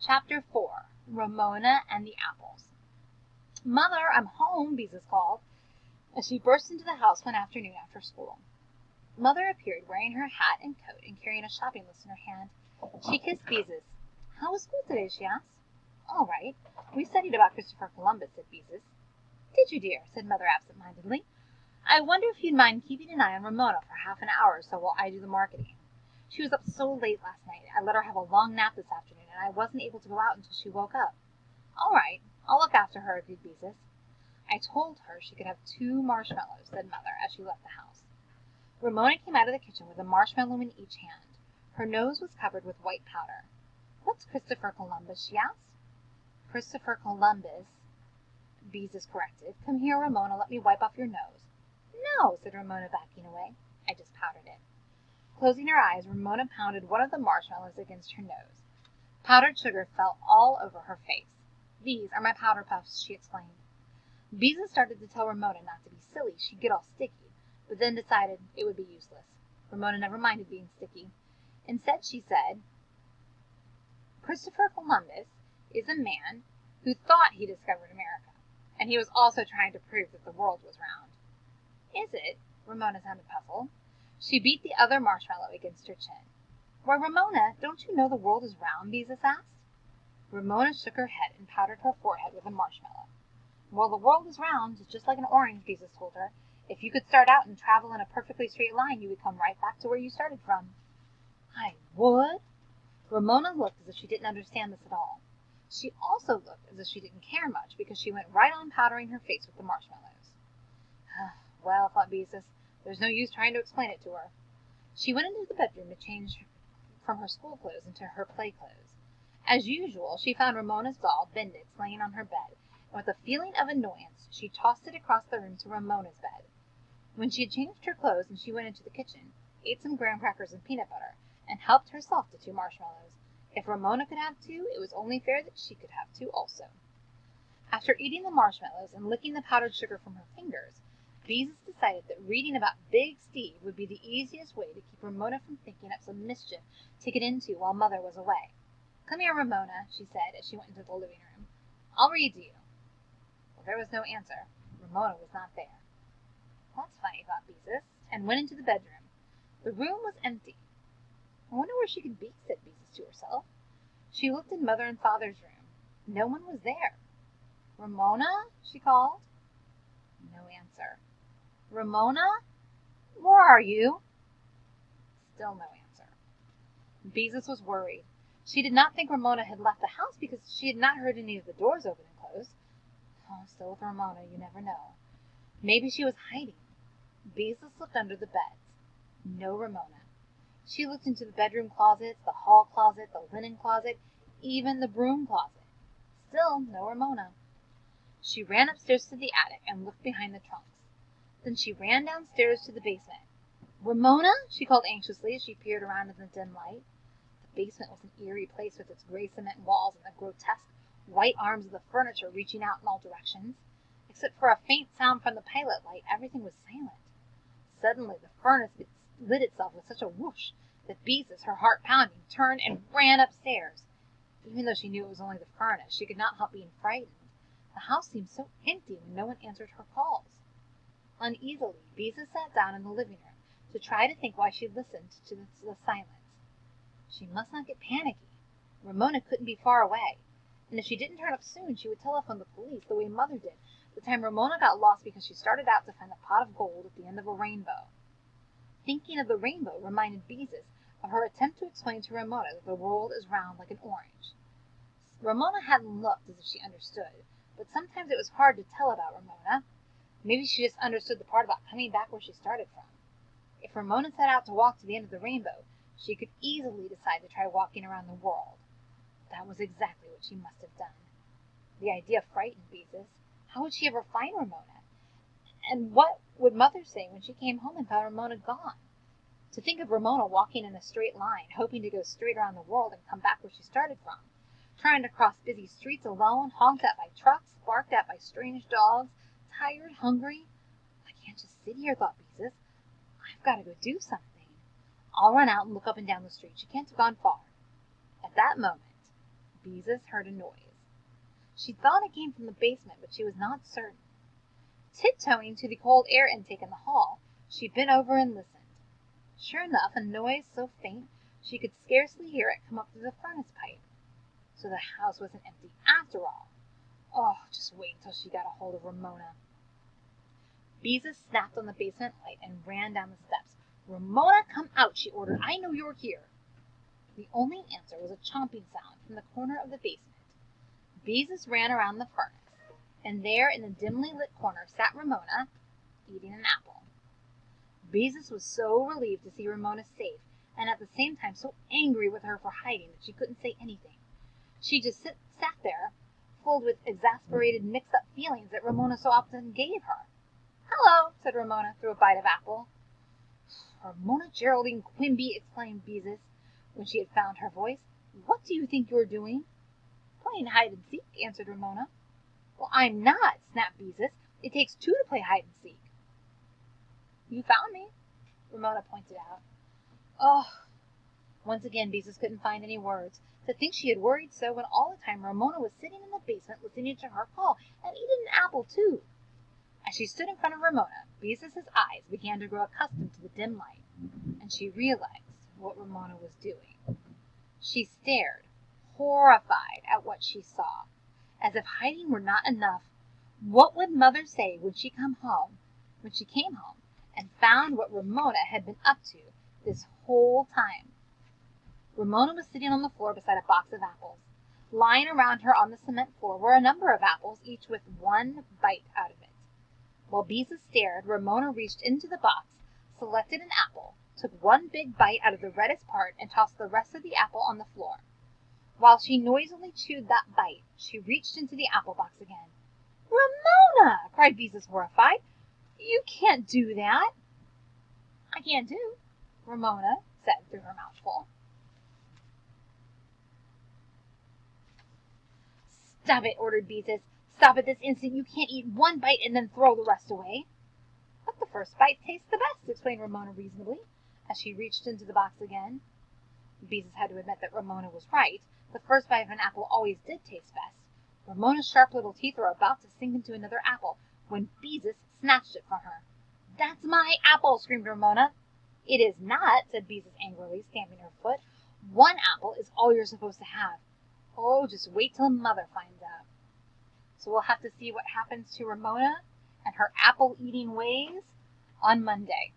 Chapter 4. Ramona and the Apples. "Mother, I'm home," beezus called, as she burst into the house one afternoon after school. Mother appeared wearing her hat and coat and carrying a shopping list in her hand. She kissed beezus. "How was school today?" she asked. "All right. We studied about Christopher Columbus," said beezus. "Did you, dear?" said Mother absent-mindedly. "I wonder if you'd mind keeping an eye on Ramona for half an hour or so while I do the marketing. She was up so late last night. I let her have a long nap this afternoon, and I wasn't able to go out until she woke up." "All right. I'll look after her," agreed beezus. "I told her she could have 2 marshmallows," said Mother as she left the house. Ramona came out of the kitchen with a marshmallow in each hand. Her nose was covered with white powder. "What's Christopher Columbus?" she asked. "Christopher Columbus," beezus corrected. "Come here, Ramona, let me wipe off your nose." "No," said Ramona, backing away. "I just powdered it." Closing her eyes, Ramona pounded one of the marshmallows against her nose. Powdered sugar fell all over her face. "These are my powder puffs," she explained. Beezus started to tell Ramona not to be silly, she'd get all sticky, but then decided it would be useless. Ramona never minded being sticky. Instead, she said, "Christopher Columbus is a man who thought he discovered America, and he was also trying to prove that the world was round." "Is it?" Ramona sounded puzzled. She beat the other marshmallow against her chin. "Why, Ramona, don't you know the world is round?" beezus asked. Ramona shook her head and powdered her forehead with a marshmallow. "Well, the world is round, just like an orange," beezus told her. "If you could start out and travel in a perfectly straight line, you would come right back to where you started from." "I would?" Ramona looked as if she didn't understand this at all. She also looked as if she didn't care much, because she went right on powdering her face with the marshmallows. "Well," thought beezus, "there's no use trying to explain it to her." She went into the bedroom to change from her school clothes into her play clothes. As usual, she found Ramona's doll, Bendix, laying on her bed, and with a feeling of annoyance she tossed it across the room to Ramona's bed. When she had changed her clothes and she went into the kitchen, ate some graham crackers and peanut butter, and helped herself to 2 marshmallows. If Ramona could have 2, it was only fair that she could have 2 also. After eating the marshmallows and licking the powdered sugar from her fingers, beezus decided that reading about Big Steve would be the easiest way to keep Ramona from thinking up some mischief to get into while Mother was away. "Come here, Ramona," she said as she went into the living room. "I'll read to you." Well, there was no answer. Ramona was not there. "That's funny," thought beezus, and went into the bedroom. The room was empty. "I wonder where she could be," said beezus to herself. She looked in Mother and Father's room. No one was there. "Ramona?" she called. No answer. "Ramona? Where are you?" Still no answer. Beezus was worried. She did not think Ramona had left the house, because she had not heard any of the doors open and close. Oh, still with Ramona, you never know. Maybe she was hiding. Beezus looked under the beds. No Ramona. She looked into the bedroom closets, the hall closet, the linen closet, even the broom closet. Still no Ramona. She ran upstairs to the attic and looked behind the trunks. Then she ran downstairs to the basement. "Ramona?" she called anxiously as she peered around in the dim light. The basement was an eerie place with its gray cement walls and the grotesque white arms of the furniture reaching out in all directions. Except for a faint sound from the pilot light, everything was silent. Suddenly the furnace lit itself with such a whoosh that beezus, her heart pounding, turned and ran upstairs. Even though she knew it was only the furnace, she could not help being frightened. The house seemed so empty when no one answered her calls. Uneasily, beezus sat down in the living room to try to think why she listened to the silence. She must not get panicky. Ramona couldn't be far away, and if she didn't turn up soon, she would telephone the police the way Mother did the time Ramona got lost because she started out to find a pot of gold at the end of a rainbow. Thinking of the rainbow reminded beezus of her attempt to explain to Ramona that the world is round like an orange. Ramona hadn't looked as if she understood, but sometimes it was hard to tell about Ramona. Maybe she just understood the part about coming back where she started from. If Ramona set out to walk to the end of the rainbow, she could easily decide to try walking around the world. That was exactly what she must have done. The idea frightened beezus. How would she ever find Ramona? And what would Mother say when she came home and found Ramona gone? To think of Ramona walking in a straight line, hoping to go straight around the world and come back where she started from, trying to cross busy streets alone, honked at by trucks, barked at by strange dogs, tired, hungry. "I can't just sit here," thought beezus. "I've got to go do something. I'll run out and look up and down the street. She can't have gone far." At that moment, Beezus heard a noise. She thought it came from the basement, but she was not certain. Tiptoeing to the cold air intake in the hall, she bent over and listened. Sure enough, a noise so faint she could scarcely hear it come up through the furnace pipe. So the house wasn't empty after all. Oh, just wait until she got a hold of Ramona. Beezus snapped on the basement light and ran down the steps. "Ramona, come out," she ordered. "I know you're here." The only answer was a chomping sound from the corner of the basement. Beezus ran around the furnace, and there in the dimly lit corner sat Ramona, eating an apple. Beezus was so relieved to see Ramona safe, and at the same time so angry with her for hiding, that she couldn't say anything. She just sat there, filled with exasperated, mixed-up feelings that Ramona so often gave her. "Hello," said Ramona through a bite of apple. "Ramona Geraldine Quimby," exclaimed Beezus, when she had found her voice. "What do you think you're doing?" "Playing hide and seek," answered Ramona. "Well, I'm not," snapped Beezus. "It takes two to play hide and seek." "You found me," Ramona pointed out. Oh, once again Beezus couldn't find any words. To think she had worried so, when all the time Ramona was sitting in the basement listening to her call, and eating an apple too. As she stood in front of Ramona, Beezus's eyes began to grow accustomed to the dim light, and she realized what Ramona was doing. She stared, horrified, at what she saw. As if hiding were not enough, what would Mother say when she came home, and found what Ramona had been up to this whole time? Ramona was sitting on the floor beside a box of apples. Lying around her on the cement floor were a number of apples, each with one bite out of it. While Beezus stared, Ramona reached into the box, selected an apple, took one big bite out of the reddest part, and tossed the rest of the apple on the floor. While she noisily chewed that bite, she reached into the apple box again. "Ramona!" cried Beezus, horrified. "You can't do that." "I can too," Ramona said through her mouth full. "Stop it," ordered Beezus. "Stop it this instant. You can't eat one bite and then throw the rest away." "But the first bite tastes the best," explained Ramona reasonably, as she reached into the box again. Beezus had to admit that Ramona was right. The first bite of an apple always did taste best. Ramona's sharp little teeth were about to sink into another apple, when Beezus snatched it from her. "That's my apple!" screamed Ramona. "It is not," said Beezus angrily, stamping her foot. "One apple is all you're supposed to have. Oh, just wait till Mother finds out." So we'll have to see what happens to Ramona and her apple-eating ways on Monday.